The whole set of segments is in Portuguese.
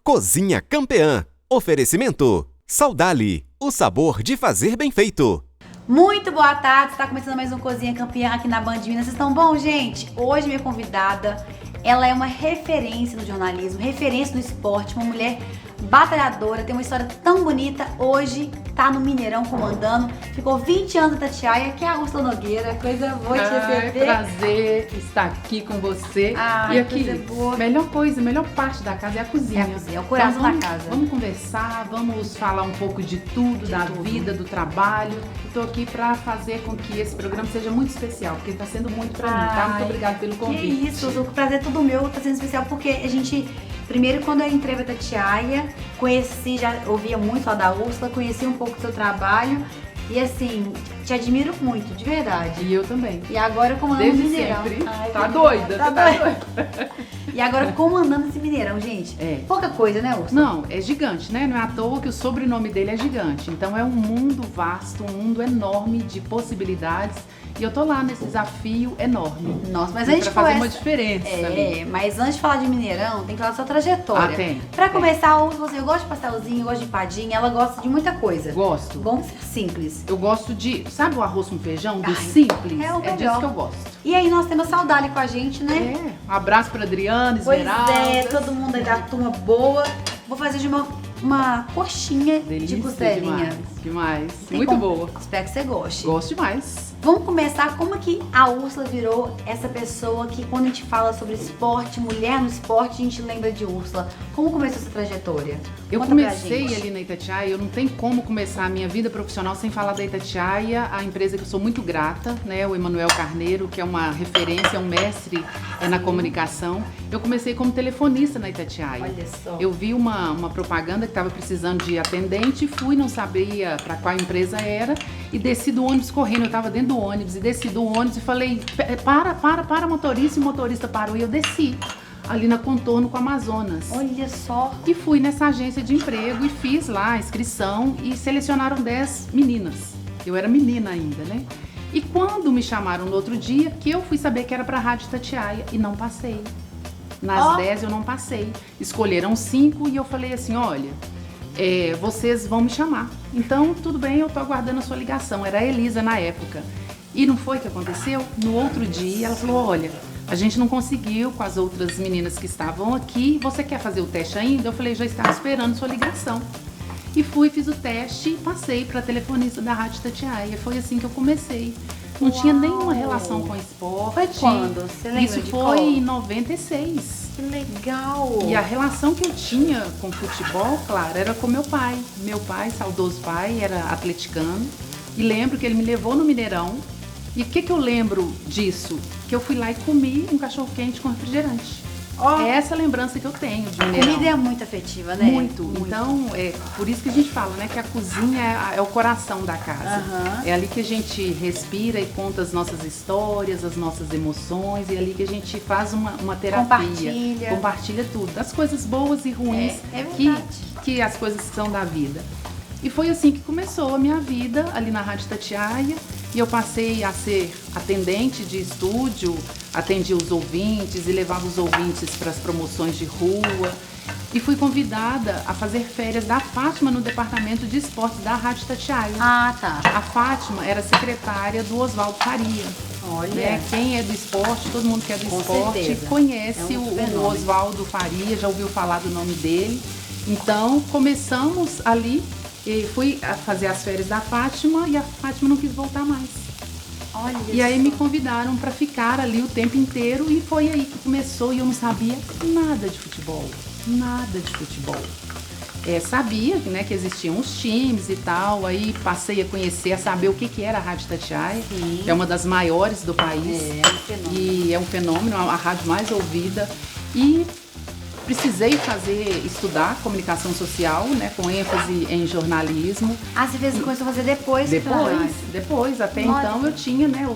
Cozinha Campeã. Oferecimento Saudali, o sabor de fazer bem feito. Muito boa tarde, está começando mais um Cozinha Campeã aqui na Band Minas. Vocês estão bom, gente? Hoje minha convidada, ela é uma referência no jornalismo, referência no esporte, uma mulher batalhadora, tem uma história tão bonita. Hoje tá no Mineirão comandando, ficou 20 anos da Tatiaia, que é a Úrsula Nogueira. Coisa boa te receber. Prazer estar aqui com você. Ai, e aqui, coisa boa. melhor coisa, melhor parte da casa é a cozinha. É a cozinha, é o coração então, da casa. Vamos conversar, vamos falar um pouco de tudo, da vida, do trabalho. Estou aqui para fazer com que esse programa seja muito especial, porque está sendo muito para mim, tá? Muito obrigada pelo convite. Que isso, o prazer é todo meu, tá sendo especial porque a gente... Primeiro, quando eu entrei na Tatiaia, conheci, já ouvia muito lá da Úrsula, conheci um pouco do seu trabalho e assim, te admiro muito, de verdade. E eu também. E agora comandando Desde o Mineirão. sempre. Ai, Tá doida, tá tá doida. E agora comandando esse Mineirão, gente. É. Pouca coisa, né, Úrsula? Não, é gigante, né? Não é à toa que o sobrenome dele é gigante. Então é um mundo vasto, um mundo enorme de possibilidades. E eu tô lá nesse desafio enorme. Nossa, mas antes de fazer uma diferença. Mas antes de falar de Mineirão, tem que falar da sua trajetória. Tem. Pra começar, Úrsula, eu gosto de pastelzinho, eu gosto de padinha, ela gosta de muita coisa. Gosto. Bom ser simples. Eu gosto de, sabe o arroz com feijão? Do Ai, simples? é o melhor. Disso que eu gosto. E aí nós temos a Saudali com a gente, né? Um abraço pra Adriana, Pois Esmeralda. todo mundo aí da turma boa. Vou fazer de uma coxinha Delícia de costelinha. Demais. Tem Muito como- boa. Espero que você goste. Gosto demais. Vamos começar como que a Úrsula virou essa pessoa que quando a gente fala sobre esporte, mulher no esporte, a gente lembra de Úrsula. Como começou essa trajetória? Eu Conta pra comecei gente. ali na Itatiaia, eu não tenho como começar a minha vida profissional sem falar da Itatiaia, a empresa que eu sou muito grata, né, o Emanuel Carneiro, que é uma referência, um mestre na comunicação. Eu comecei como telefonista na Itatiaia. Olha só. Eu vi uma propaganda que estava precisando de atendente, fui, não sabia para qual empresa era e desci do ônibus correndo, eu estava dentro do ônibus e desci do ônibus e falei, para motorista, e o motorista parou e eu desci. Ali na Contorno com Amazonas. Olha só. E fui nessa agência de emprego e fiz lá a inscrição e selecionaram 10 meninas. Eu era menina ainda, né? E quando me chamaram no outro dia, que eu fui saber que era pra Rádio Itatiaia e não passei. Nas 10 eu não passei. Escolheram 5 e eu falei assim, olha, vocês vão me chamar. Então, tudo bem, eu tô aguardando a sua ligação. Era a Elisa na época. E não foi o que aconteceu? No outro dia, ela falou, olha, a gente não conseguiu com as outras meninas que estavam aqui. Você quer fazer o teste ainda? Eu falei, já estava esperando sua ligação. E fui, fiz o teste e passei para telefonista da Rádio Itatiaia. Foi assim que eu comecei. Não tinha nenhuma relação com esporte. Foi quando? Você lembra Isso de foi qual? em 96. Que legal. E a relação que eu tinha com futebol, claro, era com meu pai. Meu pai, saudoso pai, era atleticano. E lembro que ele me levou no Mineirão. E o que eu lembro disso? Que eu fui lá e comi um cachorro-quente com refrigerante. É essa lembrança que eu tenho de Mineirão. Comida é muito afetiva, né? Muito. Então, é por isso que a gente fala, né? Que a cozinha é o coração da casa. Aham. É ali que a gente respira e conta as nossas histórias, as nossas emoções. E é ali que a gente faz uma terapia. Compartilha tudo. Das coisas boas e ruins É verdade. que as coisas são da vida. E foi assim que começou a minha vida ali na Rádio Itatiaia. E eu passei a ser atendente de estúdio, atendia os ouvintes e levava os ouvintes para as promoções de rua. E fui convidada a fazer férias da Fátima no departamento de esportes da Rádio Itatiaia. Ah, tá. A Fátima era secretária do Oswaldo Faria. Olha. Né? Quem é do esporte, todo mundo que é do Com esporte, certeza. conhece É um o fenômeno. Oswaldo Faria, já ouviu falar do nome dele. Então começamos ali. E fui a fazer as férias da Fátima e a Fátima não quis voltar mais. Olha E aí só. me convidaram para ficar ali o tempo inteiro e foi aí que começou e eu não sabia nada de futebol. Nada de futebol. Sabia, né, que existiam os times e tal, aí passei a conhecer, a saber o que era a Rádio Itatiaia, Sim. que é uma das maiores do país. É um fenômeno. E é um fenômeno, a rádio mais ouvida. E precisei estudar comunicação social, né, com ênfase em jornalismo. Ah, você começou a fazer depois? que foi na rádio. Depois, até Olha. então eu tinha, né,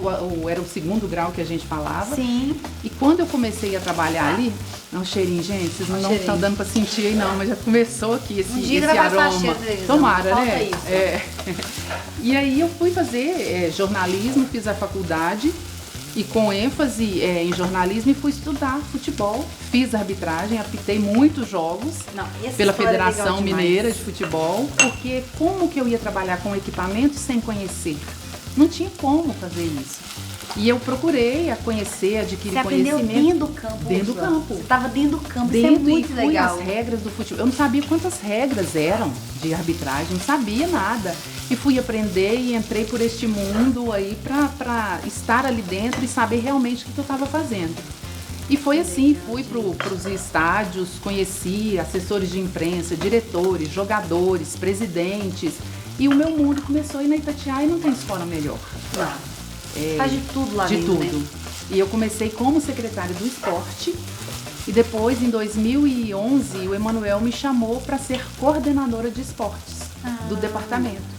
era o segundo grau que a gente falava. Sim. E quando eu comecei a trabalhar ali, não, cheirinho, gente, vocês não Cheirinho. estão dando pra sentir aí não, mas já começou aqui esse, Um dia esse vai passar aroma. cheiro deles, Tomara, não falta né? isso. E aí eu fui fazer jornalismo, fiz a faculdade e com ênfase em jornalismo, e fui estudar futebol, fiz arbitragem, apitei muitos jogos pela Federação Mineira de Futebol, porque como que eu ia trabalhar com equipamento sem conhecer? Não tinha como fazer isso. E eu procurei conhecer, adquirir conhecimento. Você aprendeu dentro do campo. Dentro do campo. Você estava dentro do campo, dentro, isso é muito legal. As regras do futebol. Eu não sabia quantas regras eram de arbitragem, não sabia nada. E fui aprender e entrei por este mundo aí para estar ali dentro e saber realmente o que eu estava fazendo. E foi assim, fui para os estádios, conheci assessores de imprensa, diretores, jogadores, presidentes. E o meu mundo começou a ir na Itatiaia e não tem escola melhor. Não. Faz de tudo lá dentro, De tudo. Né? E eu comecei como secretária do esporte e depois, em 2011, o Emanuel me chamou para ser coordenadora de esportes do departamento.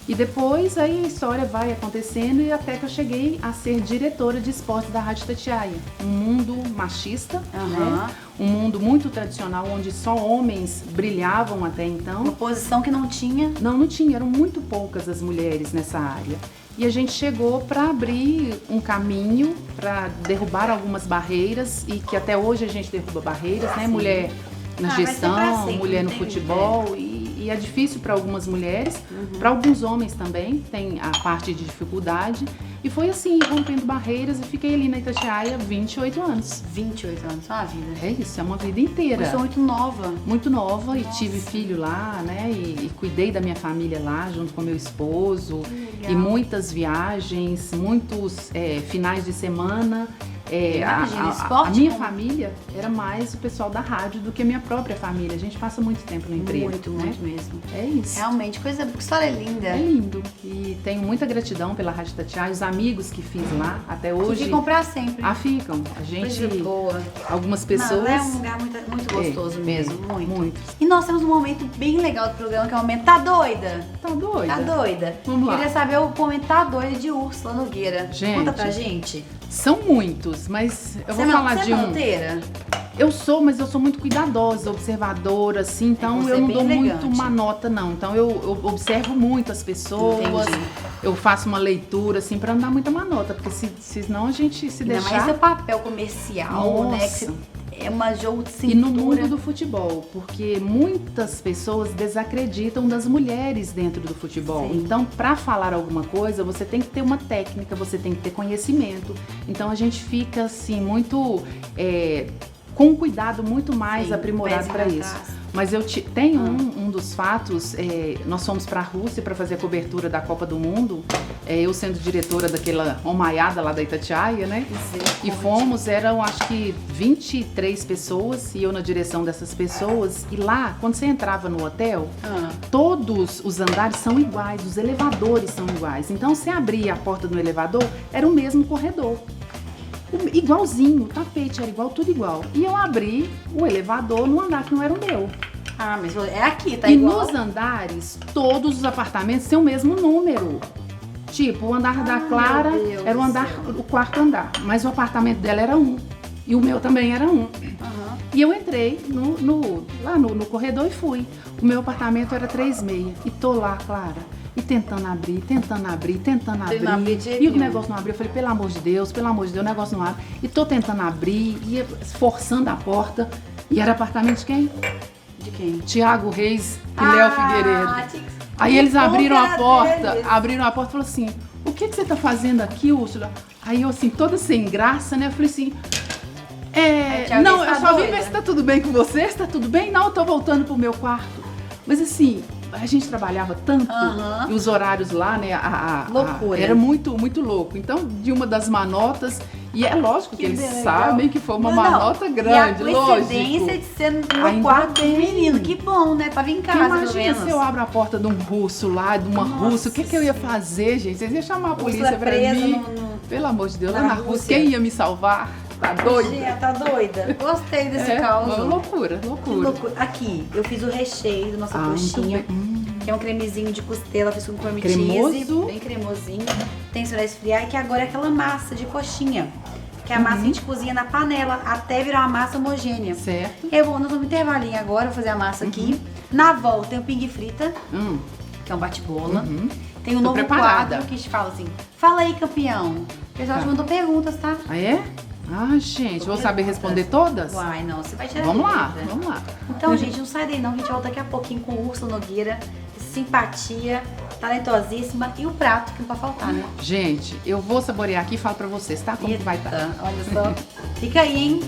E depois aí a história vai acontecendo e até que eu cheguei a ser diretora de esportes da Rádio Itatiaia. Um mundo machista, né? Um mundo muito tradicional, onde só homens brilhavam até então. Uma posição que não tinha? Não tinha, eram muito poucas as mulheres nessa área. E a gente chegou para abrir um caminho, para derrubar algumas barreiras, e que até hoje a gente derruba barreiras, né? Sim. Mulher na gestão, sempre, mulher no futebol, e é difícil para algumas mulheres, para alguns homens também, tem a parte de dificuldade. E foi assim, rompendo barreiras, e fiquei ali na Itatiaia 28 anos. 28 anos, só a vida. É isso, é uma vida inteira. Eu sou muito nova. Muito nova. Nossa. E tive filho lá, né? E cuidei da minha família lá, junto com meu esposo. E muitas viagens, muitos finais de semana. A minha família era mais o pessoal da rádio do que a minha própria família. A gente passa muito tempo no emprego. Muito mesmo. É isso. Realmente, que história linda. É lindo. E tenho muita gratidão pela Rádio Itatiaia, os amigos que fiz lá até hoje. Ficam pra sempre. Ficam. A gente. Coisa boa. Algumas pessoas. Não, é um lugar muito gostoso mesmo. Muito. Muito. E nós temos um momento bem legal do programa, que é o momento Tá Doida? Tá doida? Tá doida. Vamos lá. Queria saber o momento Tá Doida de Úrsula Nogueira. Gente. Conta pra gente. São muitos, mas eu vou falar de um. Você é solteira? Eu sou, mas eu sou muito cuidadosa, observadora, assim, então eu não dou muito uma nota, não. Então eu observo muito as pessoas, Entendi. Eu faço uma leitura, assim, pra não dar muita má nota, porque senão a gente se Ainda deixar... mais seu papel comercial, né? Que é uma jogo de cintura. E no mundo do futebol, porque muitas pessoas desacreditam das mulheres dentro do futebol. Sim. Então, para falar alguma coisa, você tem que ter uma técnica, você tem que ter conhecimento. Então, a gente fica, assim, muito... com um cuidado muito mais aprimorado para isso. Mas eu tenho um dos fatos, nós fomos para a Rússia para fazer a cobertura da Copa do Mundo, eu sendo diretora daquela homaiada lá da Itatiaia, né? E fomos, eram acho que 23 pessoas, e eu na direção dessas pessoas, e lá, quando você entrava no hotel, todos os andares são iguais, os elevadores são iguais. Então, você abria a porta do elevador, era o mesmo corredor. Igualzinho, o tapete era igual, tudo igual. E eu abri o elevador no andar que não era o meu. Ah, mas é aqui, tá e igual? E nos andares, todos os apartamentos têm o mesmo número. Tipo, o andar da Clara era o quarto andar, mas o apartamento dela era 1. E o meu também era 1. E eu entrei lá no corredor e fui. O meu apartamento era 3,6. E tô lá, Clara. E tentando abrir. E o negócio não abriu. Eu falei, pelo amor de Deus, o negócio não abre. E tô tentando abrir, ia forçando a porta. E era apartamento de quem? De quem? Tiago Reis e Léo Figueiredo. Aí eles abriram a porta e falaram assim, o que você tá fazendo aqui, Úrsula? Aí eu assim, toda sem graça, né? Eu falei assim, não, eu só vim ver se tá tudo bem com você, se tá tudo bem? Não, eu tô voltando pro meu quarto. Mas assim... A gente trabalhava tanto e os horários lá, né? Loucura. Era muito, muito louco. Então, de uma das manotas, e é lógico que eles sabem que foi uma manota grande, e a coincidência de ser no quarto do menino. Que bom, né? Tava em casa, imagina se eu abro a porta de um russo lá, de uma russa, o que eu ia fazer, gente? Vocês iam chamar a polícia pra mim? Pelo amor de Deus, lá na Rússia, quem ia me salvar? Tá doida? Tá doida. Gostei desse caos. Loucura. Aqui, eu fiz o recheio da nossa coxinha. Que é um cremezinho de costela, fiz com creme cheese. Cremoso. Bem cremosinho. Tem que esfriar, e que agora é aquela massa de coxinha. Que é a massa que a gente cozinha na panela até virar uma massa homogênea. Certo. Nós vamos no intervalinho agora, vou fazer a massa aqui. Na volta tem o pingue frita. que é um bate-bola. Uhum. Tem um Tô novo preparada. quadro que te fala assim, fala aí, campeão. O pessoal te mandou perguntas, tá? Ah, é? Ah, gente, vou saber responder todas? Uai, não, você vai tirar Vamos lá, dúvida. vamos lá. Então, gente, não sai daí não, que a gente volta daqui a pouquinho com o Úrsula Nogueira, simpatia, talentosíssima e o prato que não pode faltar, né? Gente, eu vou saborear aqui e falo pra vocês, tá? Como que vai estar. Eita, olha só. Fica aí, hein?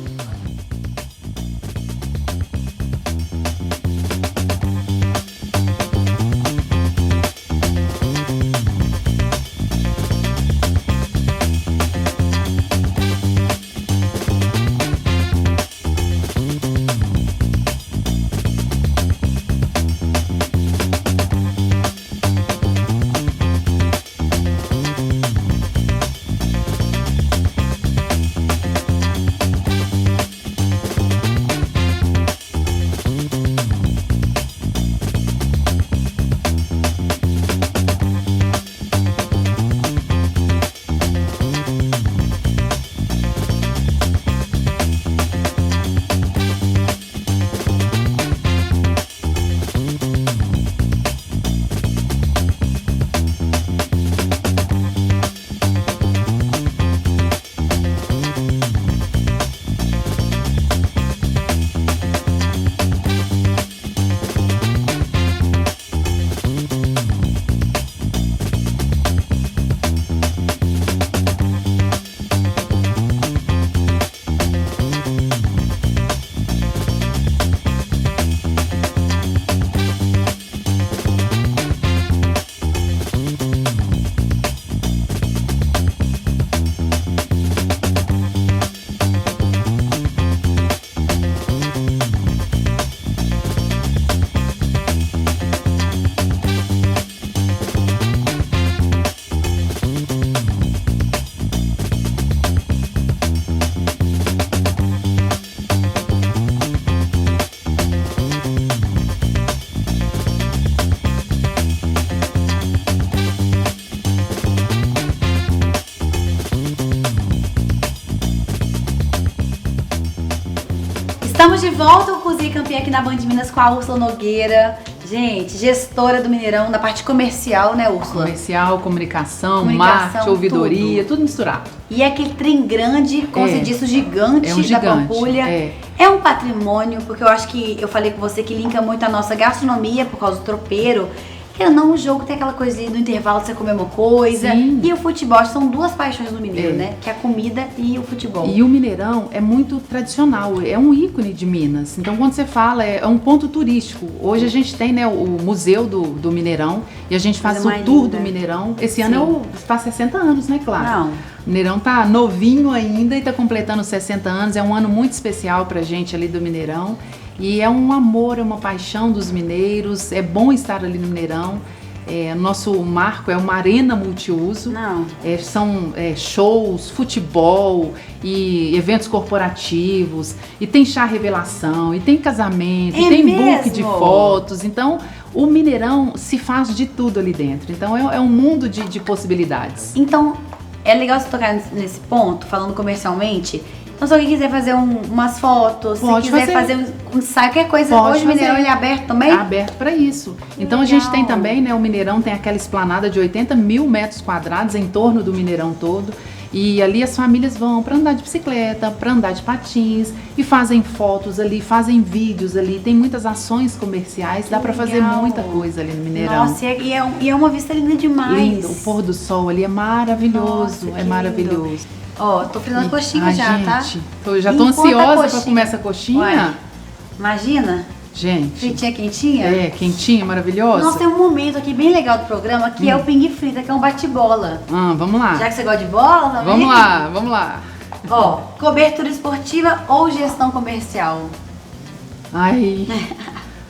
Estamos de volta com o Cozinha Campeã aqui na Band de Minas com a Úrsula Nogueira. Gente, gestora do Mineirão na parte comercial, né, Úrsula? Comercial, comunicação, marketing, ouvidoria, tudo misturado. E é aquele trem grande, como se diz, o gigante, é um gigante da Pampulha. É um patrimônio, porque eu acho que eu falei com você que linka muito a nossa gastronomia por causa do tropeiro. Que não, o jogo tem aquela coisinha do intervalo de você comer uma coisa. Sim. E o futebol, são duas paixões do mineiro, né? Que é a comida e o futebol. E o Mineirão é muito tradicional, é um ícone de Minas. Então, quando você fala, é um ponto turístico. Hoje a gente tem, né, o Museu do Mineirão e a gente faz o tour do Mineirão. Esse ano faz 60 anos, né, Clara? Não. O Mineirão tá novinho ainda e tá completando 60 anos. É um ano muito especial pra gente ali do Mineirão. E é um amor, é uma paixão dos mineiros. É bom estar ali no Mineirão. Nosso marco é uma arena multiuso. São shows, futebol e eventos corporativos. E tem chá revelação, e tem casamento, e tem book de fotos. Então, o Mineirão se faz de tudo ali dentro. Então, é um mundo de possibilidades. Então, é legal você tocar nesse ponto, falando comercialmente. Então, se alguém quiser fazer umas fotos, se quiser fazer um ensaio, qualquer coisa, hoje o Mineirão ele é aberto também? É aberto para isso. Então a gente tem também, né, o Mineirão tem aquela esplanada de 80 mil metros quadrados em torno do Mineirão todo. E ali as famílias vão para andar de bicicleta, para andar de patins e fazem fotos ali, fazem vídeos ali. Tem muitas ações comerciais, dá para fazer muita coisa ali no Mineirão. Nossa, e é uma vista linda demais. Lindo, o pôr do sol ali é maravilhoso, Nossa, maravilhoso. Lindo. Ó, tô fritando coxinha já, gente, tá? Eu já tô ansiosa pra comer essa coxinha. Ué, imagina. Gente. Fritinha quentinha? Quentinha, maravilhosa. Nossa, tem um momento aqui bem legal do programa que é o Ping Frita, que é um bate-bola. Vamos lá. Já que você gosta de bola também? Vamos lá. Ó, cobertura esportiva ou gestão comercial? Ai...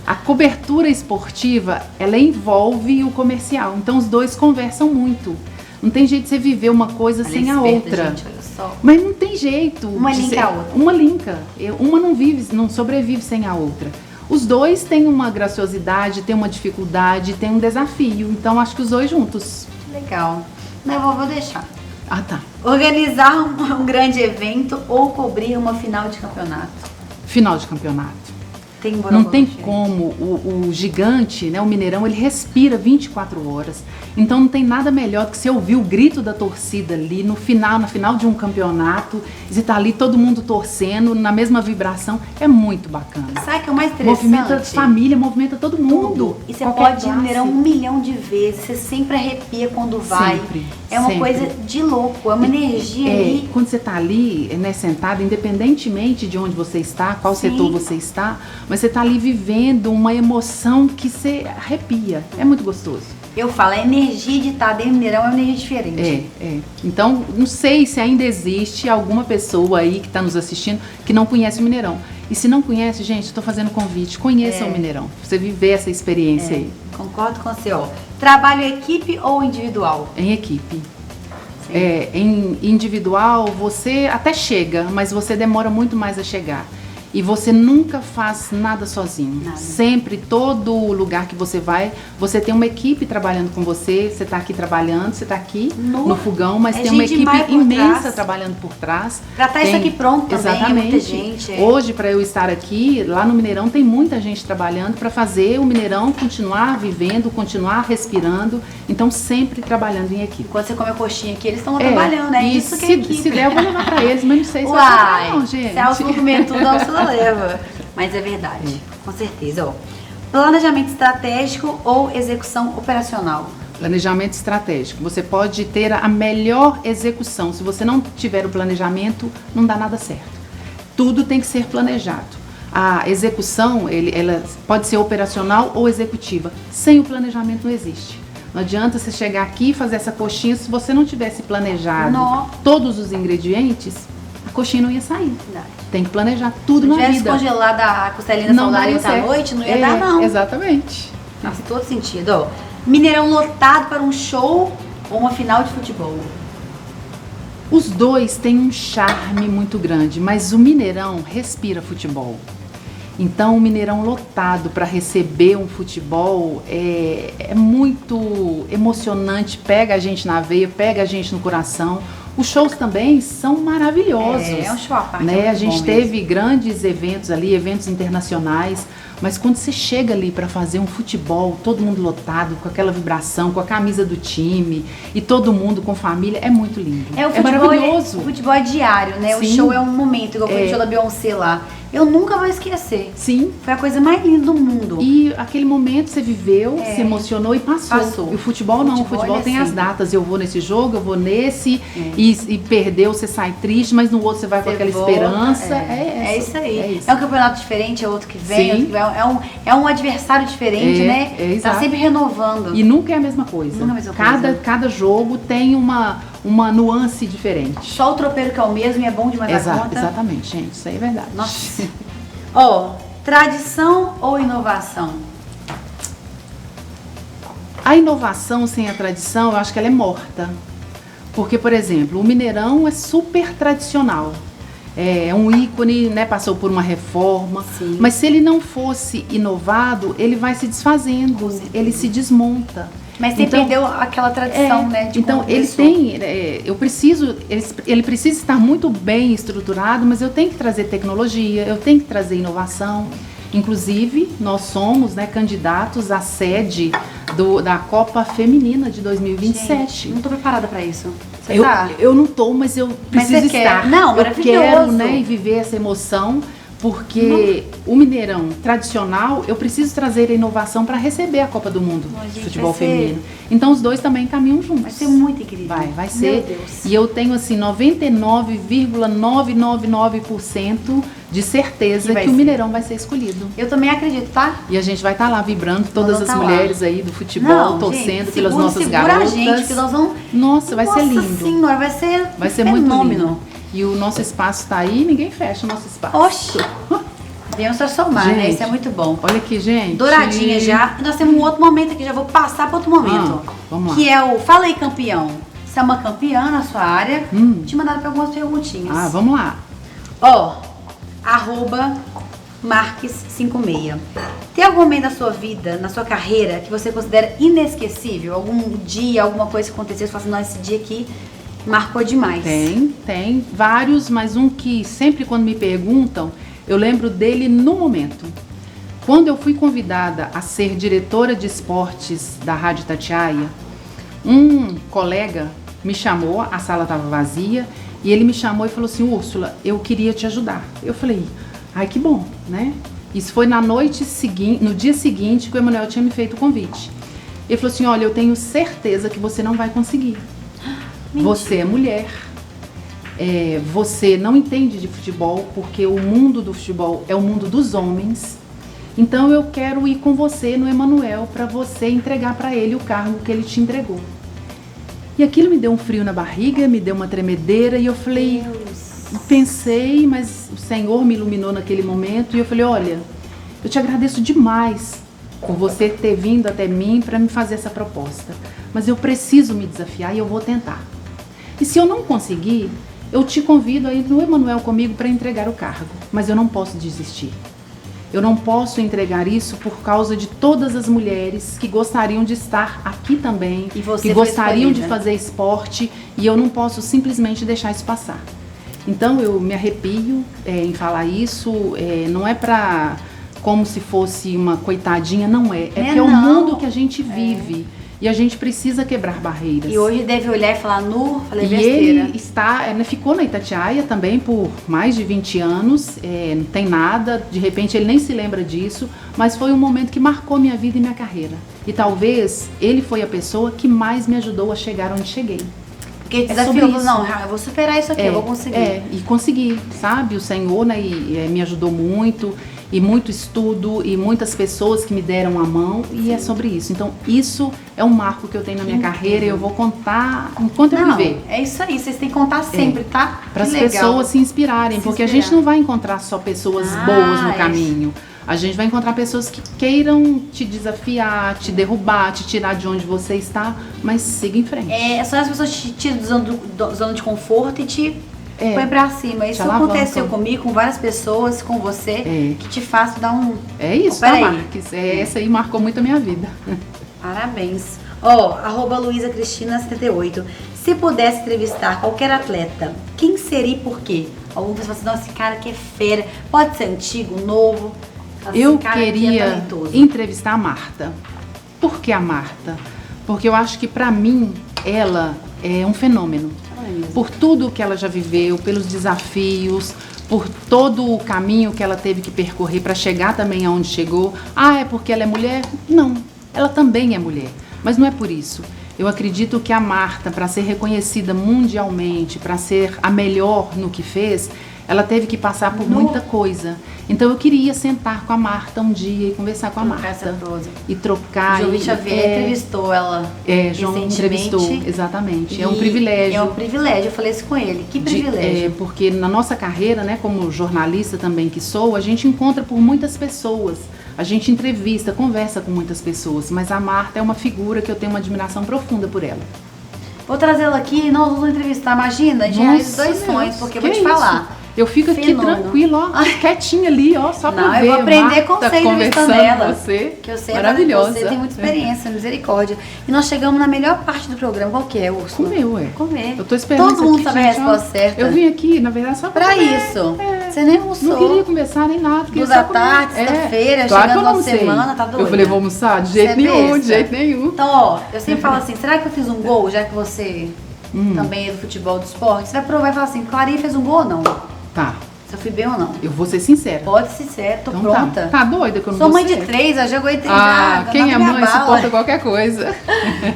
A cobertura esportiva, ela envolve o comercial. Então os dois conversam muito. Não tem jeito de você viver uma coisa sem a outra. Gente, olha só. Mas não tem jeito. Uma linka a outra. Uma linka. Uma não sobrevive sem a outra. Os dois têm uma graciosidade, têm uma dificuldade, têm um desafio. Então acho que os dois juntos. Legal. Não, eu vou deixar. Ah, tá. Organizar um grande evento ou cobrir uma final de campeonato? Final de campeonato. Não tem como. O gigante, né, o Mineirão, ele respira 24 horas. Então não tem nada melhor do que você ouvir o grito da torcida ali no final de um campeonato. Você tá ali todo mundo torcendo na mesma vibração. É muito bacana. Sabe o que é o mais interessante? Movimenta a família, movimenta todo mundo. E você Qualquer pode ir no Mineirão 1 milhão de vezes. Você sempre arrepia quando vai. Sempre, é uma sempre. coisa de louco. É uma energia ali. Quando você tá ali, né, sentado, independentemente de onde você está, qual Sim. setor você está, mas você tá ali vivendo uma emoção que você arrepia. É muito gostoso. Eu falo, a energia de estar dentro do Mineirão é uma energia diferente. Então, não sei se ainda existe alguma pessoa aí que está nos assistindo que não conhece o Mineirão. E se não conhece, gente, estou fazendo convite, conheça o Mineirão. Pra você viver essa experiência aí. Concordo com você, ó. Trabalho em equipe ou individual? Em equipe. Em individual, você até chega, mas você demora muito mais a chegar. E você nunca faz nada sozinho. Nada. Sempre, todo lugar que você vai, você tem uma equipe trabalhando com você. Você está aqui trabalhando, você está aqui no fogão, mas tem uma equipe imensa trabalhando por trás. Pra estar isso aqui pronto também, exatamente. É muita gente. Hoje, para eu estar aqui, lá no Mineirão, tem muita gente trabalhando para fazer o Mineirão continuar vivendo, continuar respirando. Então, sempre trabalhando em equipe. Quando você come a coxinha aqui, eles estão trabalhando, né? E Isso que é equipe. se der, eu vou levar para eles, mas não sei se vai comprar, não, gente. Se é o comer tudo, não se leva. Mas é verdade, com certeza. Ó. Planejamento estratégico ou execução operacional? Planejamento estratégico. Você pode ter a melhor execução. Se você não tiver o planejamento, não dá nada certo. Tudo tem que ser planejado. A execução, ela pode ser operacional ou executiva. Sem o planejamento não existe. Não adianta você chegar aqui e fazer essa coxinha se você não tivesse planejado todos os ingredientes, a coxinha não ia sair. Verdade. Tem que planejar tudo na vida. Se tivesse congelada a costelinha saudável à noite, não ia dar, não. Exatamente. Faz todo sentido. Ó. Mineirão lotado para um show ou uma final de futebol? Os dois têm um charme muito grande, mas o Mineirão respira futebol. Então, o Mineirão lotado para receber um futebol é muito emocionante, pega a gente na veia, pega a gente no coração. Os shows também são maravilhosos. É um show à parte. Né? A gente teve grandes eventos ali, eventos internacionais, mas quando você chega ali para fazer um futebol, todo mundo lotado, com aquela vibração, com a camisa do time e todo mundo com família, é muito lindo. É maravilhoso. O futebol é diário, né? Sim. O show é um momento, igual foi o show da Beyoncé lá. Eu nunca vou esquecer. Sim. Foi a coisa mais linda do mundo. E aquele momento você viveu, se emocionou e passou. E o futebol não, o futebol tem as datas. Eu vou nesse jogo, eu vou nesse, e perdeu, você sai triste, mas no outro você vai com aquela esperança. É isso aí. É um campeonato diferente, é outro que vem, outro que vai. É um adversário diferente, né? Tá sempre renovando. E nunca é a mesma coisa. Nunca é a mesma coisa. Cada jogo tem uma nuance diferente. Só o tropeiro que é o mesmo e é bom demais a conta. Exatamente, gente. Isso aí é verdade. Nossa. Ó, tradição ou inovação? A inovação sem a tradição, eu acho que ela é morta. Porque, por exemplo, o Mineirão é super tradicional. É um ícone, né? Passou por uma reforma. Sim. Mas se ele não fosse inovado, ele vai se desfazendo, ele se desmonta. Mas você perdeu aquela tradição, né? Então ele tem, ele precisa estar muito bem estruturado, mas eu tenho que trazer tecnologia, eu tenho que trazer inovação. Inclusive, nós somos, né, candidatos à sede da Copa Feminina de 2027. Gente, não tô preparada para isso. Eu não tô, mas eu preciso estar. Não, maravilhoso. Eu quero, né, viver essa emoção. Porque o Mineirão tradicional, eu preciso trazer a inovação para receber a Copa do Mundo de futebol feminino. Então os dois também caminham juntos. Vai ser muito incrível. Vai ser. Meu Deus. E eu tenho assim 99,999% de certeza que o Mineirão vai ser escolhido. Eu também acredito, tá? E a gente vai estar lá vibrando, todas as mulheres aí do futebol, torcendo pelas nossas garotas. A gente, que nós vamos... Nossa, vai ser lindo. Nossa senhora, vai ser muito lindo. E o nosso espaço tá aí, ninguém fecha o nosso espaço. Oxi! Viemos transformar, né? Isso é muito bom. Olha aqui, gente. Douradinha já. Nós temos um outro momento aqui, já vou passar para outro momento. Vamos lá. Que é o Fala aí, campeão. Você é uma campeã na sua área. Te mandaram para algumas perguntinhas. Vamos lá. Ó, @Marques56. Tem algum momento da sua vida, na sua carreira, que você considera inesquecível? Algum dia, alguma coisa que aconteceu, você fala assim, não, esse dia aqui marcou demais. Tem vários, mas um que sempre quando me perguntam, eu lembro dele no momento. Quando eu fui convidada a ser diretora de esportes da Rádio Itatiaia, um colega me chamou, a sala estava vazia, e ele me chamou e falou assim: Úrsula, eu queria te ajudar. Eu falei, ai, que bom, né? Isso foi na noite seguinte, no dia seguinte que o Emanuel tinha me feito o convite. Ele falou assim: olha, eu tenho certeza que você não vai conseguir. Você é mulher, você não entende de futebol, porque o mundo do futebol é o mundo dos homens. Então eu quero ir com você no Emanuel para você entregar para ele o cargo que ele te entregou. E aquilo me deu um frio na barriga, me deu uma tremedeira e eu falei, pensei, mas o Senhor me iluminou naquele momento e eu falei, olha, eu te agradeço demais por você ter vindo até mim para me fazer essa proposta, mas eu preciso me desafiar e eu vou tentar. E se eu não conseguir, eu te convido a ir no Emanuel comigo para entregar o cargo, mas eu não posso desistir. Eu não posso entregar isso por causa de todas as mulheres que gostariam de estar aqui também, que gostariam de fazer esporte, e eu não posso simplesmente deixar isso passar. Então eu me arrepio em falar isso, não é pra como se fosse uma coitadinha, não é. É o mundo que a gente vive. E a gente precisa quebrar barreiras. E hoje deve olhar e falar, falei besteira. E ele ficou na Itatiaia também por mais de 20 anos, não tem nada, de repente ele nem se lembra disso, mas foi um momento que marcou minha vida e minha carreira. E talvez ele foi a pessoa que mais me ajudou a chegar onde cheguei. Porque desafiou, não, eu vou superar isso aqui, eu vou conseguir. E consegui, sabe? O Senhor me ajudou muito. E muito estudo e muitas pessoas que me deram a mão. E é sobre isso. Então isso é um marco que eu tenho na minha carreira e eu vou contar enquanto eu viver. É isso aí, vocês têm que contar sempre, tá? Para as pessoas se inspirarem, porque a gente não vai encontrar só pessoas boas no caminho. A gente vai encontrar pessoas que queiram te desafiar, te derrubar, te tirar de onde você está, mas siga em frente. Só as pessoas te tiram da zona de conforto e te põe pra cima. Isso aconteceu comigo, com várias pessoas, com você, que te faz dar um... É isso, tá, Marques? Essa aí marcou muito a minha vida. Parabéns. @Luísa Cristina78. Se pudesse entrevistar qualquer atleta, quem seria e por quê? Algumas pessoas falam assim, esse cara que é fera. Pode ser antigo, novo. Eu queria entrevistar a Marta. Por que a Marta? Porque eu acho que pra mim, ela é um fenômeno. Por tudo que ela já viveu, pelos desafios, por todo o caminho que ela teve que percorrer para chegar também aonde chegou. É porque ela é mulher? Não, ela também é mulher, mas não é por isso. Eu acredito que a Marta, para ser reconhecida mundialmente, para ser a melhor no que fez, ela teve que passar por muita coisa. Então eu queria sentar com a Marta um dia e conversar com a Marta. E trocar. João Xavier entrevistou ela João entrevistou, exatamente. É um privilégio. É um privilégio, eu falei isso com ele. Que privilégio. Porque na nossa carreira, né, como jornalista também que sou, a gente encontra por muitas pessoas. A gente entrevista, conversa com muitas pessoas. Mas a Marta é uma figura que eu tenho uma admiração profunda por ela. Vou trazê-la aqui e nós vamos entrevistar. Imagina, a gente realiza 2 sonhos, porque eu vou te falar. Eu fico aqui tranquila, quietinha ali, só pra ver. Eu vou aprender com você entrevistando ela. Você, que eu sei maravilhosa. Você tem muita experiência, misericórdia. E nós chegamos na melhor parte do programa. Qual que é, Úrsula? Comer. Eu tô esperando. Todo mundo sabe a resposta certa. Eu vim aqui, na verdade, só pra isso. Você nem almoçou. Não queria conversar nem nada. 2 da tarde, sexta-feira, chegando na semana, tá doida. Eu falei, vou almoçar? De jeito nenhum. Então, eu sempre falo assim, será que eu fiz um gol, já que você também é do futebol, do esporte? Você vai provar e falar assim, Clarinha fez um gol ou não? Tá. Se eu fui bem ou não? Eu vou ser sincera. Pode ser sincera, tô pronta. Tá doida que eu não Sou vou mãe ser? de 3, eu já aguentei quem é mãe suporta qualquer coisa.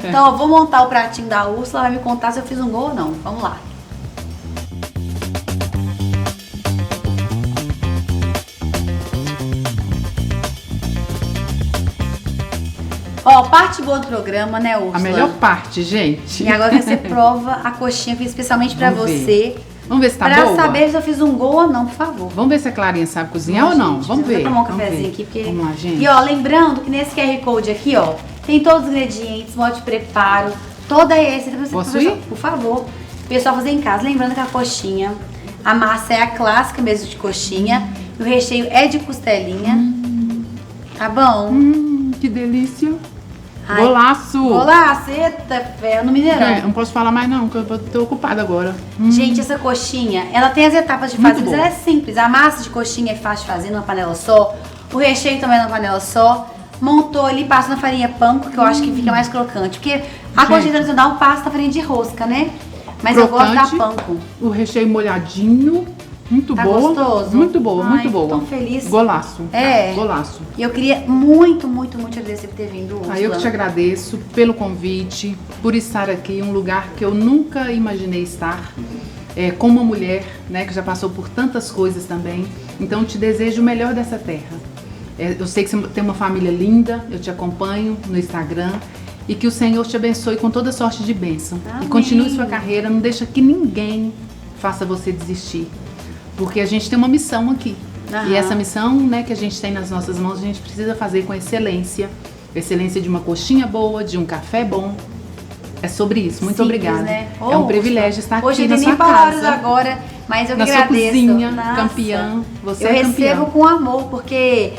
Então eu vou montar o pratinho da Úrsula, vai me contar se eu fiz um gol ou não. Vamos lá. Parte boa do programa, né, Úrsula? A melhor parte, gente. E agora você prova a coxinha que eu fiz especialmente pra você. Vamos ver se tá boa? Pra saber se eu fiz um gol ou não, por favor. Vamos ver se a Clarinha sabe cozinhar ou não. Vamos ver. Vou tomar um cafezinho aqui, porque... Vamos lá, gente. E lembrando que nesse QR Code aqui, tem todos os ingredientes, modo de preparo, toda a receita. Posso ir? Por favor. O pessoal fazer em casa. Lembrando que a coxinha, a massa é a clássica mesmo de coxinha. E o recheio é de costelinha. Tá bom? Que delícia. Golaço! Golaço, eita ferro, no Mineirão. Não posso falar mais não, porque eu tô ocupada agora. Gente, essa coxinha, ela tem as etapas de fazer, mas ela é simples. A massa de coxinha é fácil de fazer numa panela só. O recheio também na panela só. Montou ali, passa na farinha panko, que eu acho que fica mais crocante. Porque a coxinha tradicional passa na farinha de rosca, né? Mas Crocante, eu gosto da panko. O recheio molhadinho, muito Tá boa. gostoso? Muito boa, Ai, muito boa. tô feliz. Golaço. É. Golaço. E eu queria muito, muito, muito agradecer por ter vindo, Úrsula. Eu que te agradeço pelo convite, por estar aqui em um lugar que eu nunca imaginei estar. Como uma mulher, né, que já passou por tantas coisas também. Então, te desejo o melhor dessa terra. Eu sei que você tem uma família linda, eu te acompanho no Instagram. E que o Senhor te abençoe com toda sorte de bênção. Amém. E continue sua carreira, não deixa que ninguém faça você desistir. Porque a gente tem uma missão aqui. Aham. E essa missão, né, que a gente tem nas nossas mãos, a gente precisa fazer com excelência. Excelência de uma coxinha boa, de um café bom. É sobre isso. Muito Simples, obrigada. né? É um privilégio estar Hoje aqui na eu sua nem palavras casa. agora, mas eu que Na sua agradeço. cozinha, Nossa. campeã. Você eu é campeã. recebo com amor, porque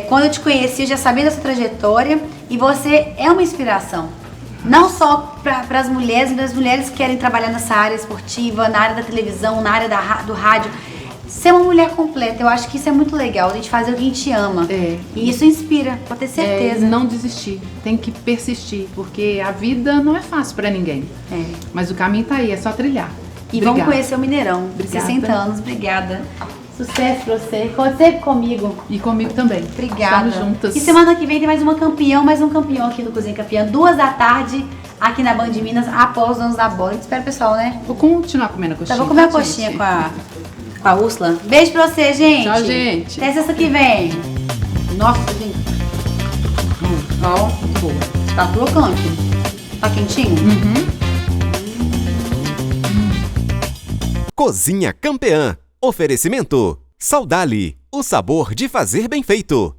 quando eu te conheci, eu já sabia da sua trajetória e você é uma inspiração. Não só para as mulheres, mas as mulheres que querem trabalhar nessa área esportiva, na área da televisão, na área do rádio. Ser uma mulher completa, eu acho que isso é muito legal, a gente fazer o que a gente ama. E isso inspira, pode ter certeza. Não desistir, tem que persistir, porque a vida não é fácil para ninguém. Mas o caminho tá aí, é só trilhar. E Obrigada. vamos conhecer o Mineirão. Obrigada. 60 anos, obrigada. Sucesso pra você. Conte sempre comigo. E comigo também. Obrigada. Estamos juntas. E semana que vem tem mais um campeão aqui no Cozinha Campeã, 2 da tarde, aqui na Band de Minas, após os Donos da Bola. A gente espera o pessoal, né? Vou continuar comendo a coxinha. Então vou comer a tá, coxinha gente? com a Úrsula. Beijo pra você, gente. Tchau, gente. Até sexta que vem. Nossa, gente. Ó, boa. Tá crocante. Tá quentinho? Cozinha Campeã. Oferecimento. Saudale. O sabor de fazer bem feito.